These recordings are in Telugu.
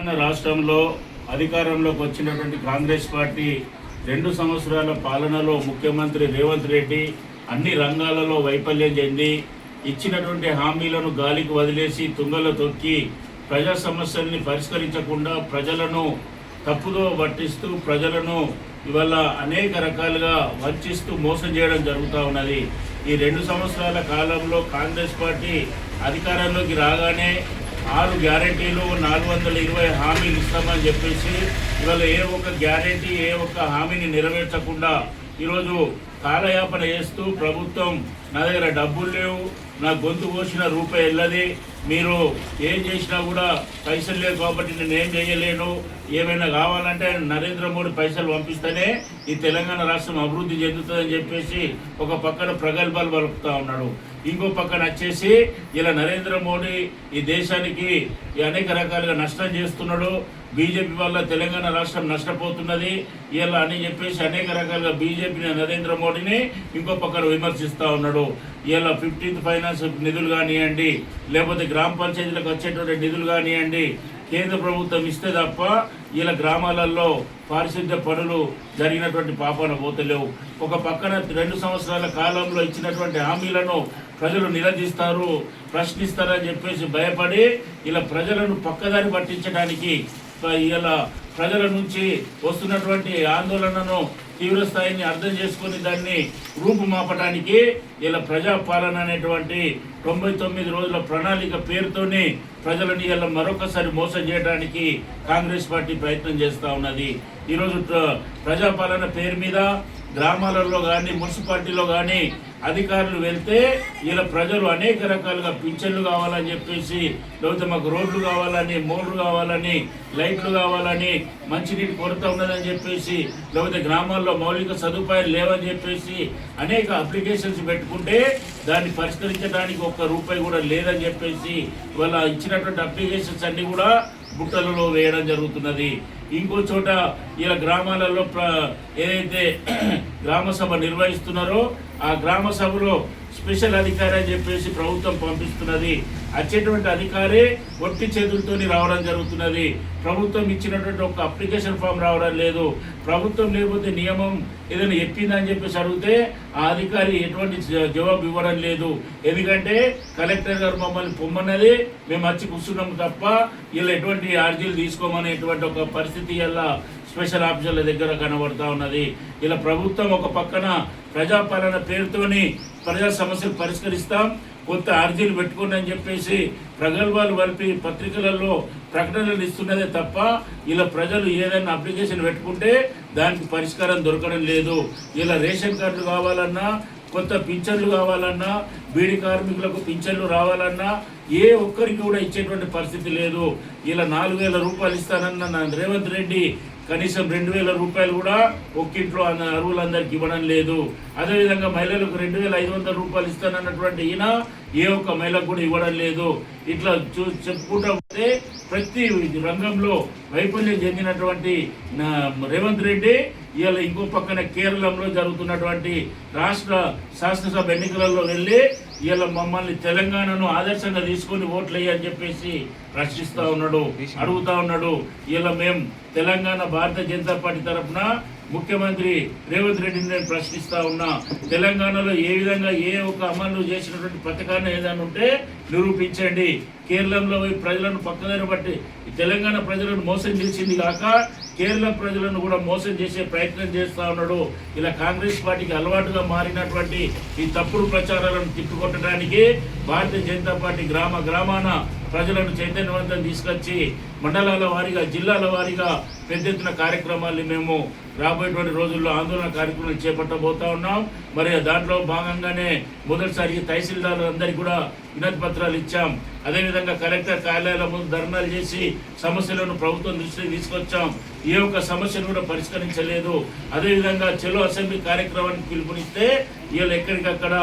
మన రాష్ట్రంలో అధికారంలోకి వచ్చినటువంటి కాంగ్రెస్ పార్టీ 2 సంవత్సరాల పాలనలో ముఖ్యమంత్రి రేవంత్ రెడ్డి అన్ని రంగాలలో వైఫల్యం చెంది ఇచ్చినటువంటి హామీలను గాలికి వదిలేసి తుంగలో తొక్కి ప్రజా సమస్యల్ని పరిష్కరించకుండా ప్రజలను తప్పుదో పట్టిస్తూ ప్రజలను ఇవాళ అనేక రకాలుగా వంచిస్తూ మోసం చేయడం జరుగుతూ ఉన్నది. ఈ 2 సంవత్సరాల కాలంలో కాంగ్రెస్ పార్టీ అధికారంలోకి రాగానే 6 గ్యారెంటీలు 420 హామీలు ఇస్తామని చెప్పేసి ఇవాళ ఏ ఒక్క గ్యారెంటీ ఏ ఒక్క హామీని నెరవేర్చకుండా ఈరోజు కాలయాపన చేస్తూ ప్రభుత్వం నా దగ్గర డబ్బులు లేవు, నా గొంతు కోసిన రూపాయి వెళ్ళది, మీరు ఏం చేసినా కూడా పైసలు లేవు కాబట్టి నేను ఏం చేయలేను, ఏమైనా కావాలంటే నరేంద్ర మోడీ పైసలు పంపిస్తేనే ఈ తెలంగాణ రాష్ట్రం అభివృద్ధి చెందుతుందని చెప్పేసి ఒక పక్కన ప్రగల్భాలు పలుకుతూ ఉన్నాడు. ఇంకో పక్కన వచ్చేసి ఇలా నరేంద్ర మోడీ ఈ దేశానికి అనేక రకాలుగా నష్టం చేస్తున్నాడు, బీజేపీ వల్ల తెలంగాణ రాష్ట్రం నష్టపోతున్నది ఇలా అని చెప్పేసి అనేక రకాలుగా బీజేపీని నరేంద్ర మోడీని ఇంకో పక్కన విమర్శిస్తూ ఉన్నాడు. ఇలా 15th ఫైనాన్స్ నిధులు కానివ్వండి, లేకపోతే గ్రామ పంచాయతీలకు వచ్చేటువంటి నిధులు కానివ్వండి, కేంద్ర ప్రభుత్వం ఇస్తే తప్ప ఇలా గ్రామాలలో పారిశుద్ధ్య పనులు జరిగినటువంటి పాపాన పోతలేవు. ఒక పక్కన 2 సంవత్సరాల కాలంలో ఇచ్చినటువంటి హామీలను ప్రజలు నిలదీస్తారు, ప్రశ్నిస్తారని చెప్పేసి భయపడి ఇలా ప్రజలను పక్కదారి పట్టించడానికి ఇలా ప్రజల నుంచి వస్తున్నటువంటి ఆందోళనను తీవ్రస్థాయిని అర్థం చేసుకుని దాన్ని రూపుమాపడానికి ఇలా ప్రజాపాలన అనేటువంటి 99 రోజుల ప్రణాళిక పేరుతోనే ప్రజలని ఇలా మరొకసారి మోసం చేయడానికి కాంగ్రెస్ పార్టీ ప్రయత్నం చేస్తూ ఉన్నది. ఈరోజు ప్రజాపాలన పేరు మీద గ్రామాలలో కానీ మున్సిపాలిటీలో కానీ అధికారులు వెళ్తే ఇలా ప్రజలు అనేక రకాలుగా పింఛన్లు కావాలని చెప్పేసి, లేకపోతే మాకు రోడ్లు కావాలని, మోటార్లు కావాలని, లైట్లు కావాలని, మంచినీటి కొరత ఉన్నదని చెప్పేసి, లేకపోతే గ్రామాల్లో మౌలిక సదుపాయాలు లేవని చెప్పేసి అనేక అప్లికేషన్స్ పెట్టుకుంటే దాన్ని పరిష్కరించడానికి ₹1 కూడా లేదని చెప్పేసి వాళ్ళ ఇచ్చినటువంటి అప్లికేషన్స్ అన్నీ కూడా బుట్టలలో వేయడం జరుగుతున్నది. ఇంకో చోట ఇలా గ్రామాలలో ఏదైతే గ్రామ సభ నిర్వహిస్తున్నారో ఆ గ్రామ సభలో స్పెషల్ అధికారి అని చెప్పేసి ప్రభుత్వం పంపిస్తున్నది. వచ్చేటువంటి అధికారి ఒట్టి చేతులతోని రావడం జరుగుతున్నది. ప్రభుత్వం ఇచ్చినటువంటి ఒక అప్లికేషన్ ఫామ్ రావడం లేదు. ప్రభుత్వం లేకపోతే నియమం ఏదైనా ఎప్పిందని చెప్పేసి అడిగితే ఆ అధికారి ఎటువంటి జవాబు ఇవ్వడం లేదు. ఎందుకంటే కలెక్టర్ గారు మమ్మల్ని పొమ్మన్నది, మేము వచ్చి కూర్చున్నాము తప్ప ఇలా ఎటువంటి అర్జీలు తీసుకోమనేటువంటి ఒక పరిస్థితి ఇలా స్పెషల్ ఆఫీసర్ల దగ్గర కనబడుతూ ఉన్నది. ఇలా ప్రభుత్వం ఒక పక్కన ప్రజాపాలన పేరుతోని ప్రజా సమస్యలు పరిష్కరిస్తాం, కొత్త అర్జీలు పెట్టుకోండి అని చెప్పేసి ప్రగల్భాలు వలిపి పత్రికలలో ప్రకటనలు ఇస్తున్నదే తప్ప ఇలా ప్రజలు ఏదైనా అప్లికేషన్ పెట్టుకుంటే దానికి పరిష్కారం దొరకడం లేదు. ఇలా రేషన్ కార్డులు కావాలన్నా, కొత్త పింఛన్లు కావాలన్నా, బీడీ కార్మికులకు పింఛన్లు రావాలన్నా ఏ ఒక్కరికి కూడా ఇచ్చేటువంటి పరిస్థితి లేదు. ఇలా ₹4,000 ఇస్తానన్న రేవంత్ రెడ్డి కనీసం ₹2,000 కూడా ఒక్కింట్లో అరువులందరికీ ఇవ్వడం లేదు. అదేవిధంగా మహిళలకు ₹2,500 ఇస్తానన్నటువంటి ఈయన ఏ ఒక్క మహిళకు కూడా ఇవ్వడం లేదు. ఇట్లా చెప్పుకుంటూ పోతే ప్రతి రంగంలో వైఫల్యం చెందినటువంటి రేవంత్ రెడ్డి ఇవాళ ఇంకో పక్కన కేరళంలో జరుగుతున్నటువంటి రాష్ట్ర శాసనసభ ఎన్నికలలో వెళ్ళి ఇవాళ మమ్మల్ని తెలంగాణను ఆదర్శంగా తీసుకొని ఓట్లు వేయని చెప్పేసి ప్రశ్నిస్తూ ఉన్నాడు, అడుగుతా ఉన్నాడు. ఇలా మేము తెలంగాణ భారతీయ జనతా పార్టీ తరఫున ముఖ్యమంత్రి రేవంత్ రెడ్డిని నేను ప్రశ్నిస్తా ఉన్నా, తెలంగాణలో ఏ విధంగా ఏ ఒక్క అమలు చేసినటువంటి పథకాన్ని ఏదైనా ఉంటే నిరూపించండి. కేరళంలో ప్రజలను పక్కదారి బట్టి తెలంగాణ ప్రజలను మోసం చేసింది కాక కేరళ ప్రజలను కూడా మోసం చేసే ప్రయత్నం చేస్తూ ఉన్నాడు. ఇలా కాంగ్రెస్ పార్టీకి అలవాటుగా మారినటువంటి ఈ తప్పుడు ప్రచారాలను తిప్పికొట్టడానికి భారతీయ జనతా పార్టీ గ్రామాన ప్రజలను చైతన్యవంతం తీసుకొచ్చి మండలాల వారీగా, జిల్లాల వారీగా పెద్ద ఎత్తున కార్యక్రమాల్ని మేము రాబోయేటువంటి రోజుల్లో ఆందోళన కార్యక్రమాలు చేపట్టబోతా ఉన్నాం. మరి దాంట్లో భాగంగానే మొదటిసారి తహసీల్దారులందరికీ కూడా వినతి పత్రాలు ఇచ్చాం. అదేవిధంగా కలెక్టర్ కార్యాలయాల ముందు ధర్నాలు చేసి సమస్యలను ప్రభుత్వం దృష్టికి తీసుకొచ్చాం. ఏ ఒక్క సమస్యను కూడా పరిష్కరించలేదు. అదేవిధంగా చెలో అసెంబ్లీ కార్యక్రమానికి పిలుపునిస్తే వీళ్ళు ఎక్కడికక్కడ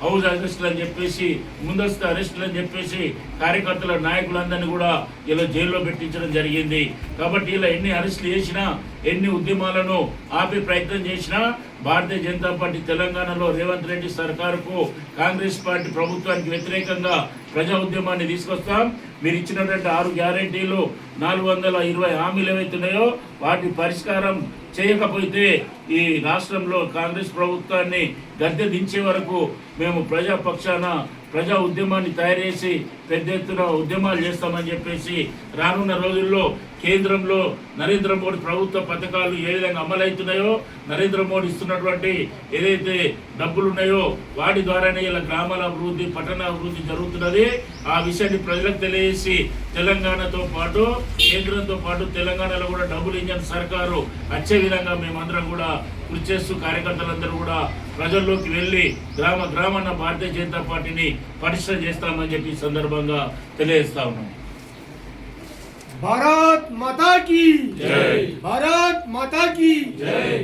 హౌస్ అరెస్టులు అని చెప్పేసి, ముందస్తు అరెస్టులు అని చెప్పేసి కార్యకర్తల నాయకులందరినీ కూడా ఇలా జైల్లో పెట్టించడం జరిగింది. కాబట్టి ఇలా ఎన్ని అరెస్టులు చేసినా, ఎన్ని ఉద్యమాలను ఆపే ప్రయత్నం చేసినా భారతీయ జనతా పార్టీ తెలంగాణలో రేవంత్ రెడ్డి సర్కారుకు, కాంగ్రెస్ పార్టీ ప్రభుత్వానికి వ్యతిరేకంగా ప్రజా ఉద్యమాన్ని తీసుకొస్తాం. మీరు ఇచ్చినటువంటి 6 గ్యారెంటీలు 420 హామీలు ఏవైతున్నాయో వాటి పరిష్కారం చేయకపోతే ఈ రాష్ట్రంలో కాంగ్రెస్ ప్రభుత్వాన్ని గద్దె దించే వరకు మేము ప్రజాపక్షాన ప్రజా ఉద్యమాన్ని తయారు చేసి పెద్ద ఎత్తున ఉద్యమాలు చేస్తామని చెప్పేసి రానున్న రోజుల్లో కేంద్రంలో నరేంద్ర మోడీ ప్రభుత్వ పథకాలు ఏ విధంగా అమలవుతున్నాయో నరేంద్ర మోడీ ఇస్తున్నటువంటి ఏదైతే డబ్బులు ఉన్నాయో వాటి ద్వారానే ఇలా గ్రామాల అభివృద్ధి పట్టణ అభివృద్ధి జరుగుతున్నది. ఆ విషయాన్ని ప్రజలకు తెలియజేసి తెలంగాణతో పాటు కేంద్రంతో పాటు తెలంగాణలో కూడా డబుల్ ఇంజన్ సర్కారు వచ్చే విధంగా మేమందరం కూడా కృషి చేస్తూ కార్యకర్తలందరూ కూడా ప్రజల్లోకి వెళ్ళి గ్రామాన్న భారతీయ జనతా పార్టీని పటిష్టం చేస్తామని చెప్పి ఈ సందర్భంగా తెలియజేస్తా ఉన్నాం. भारत माता की जय, भारत माता की जय।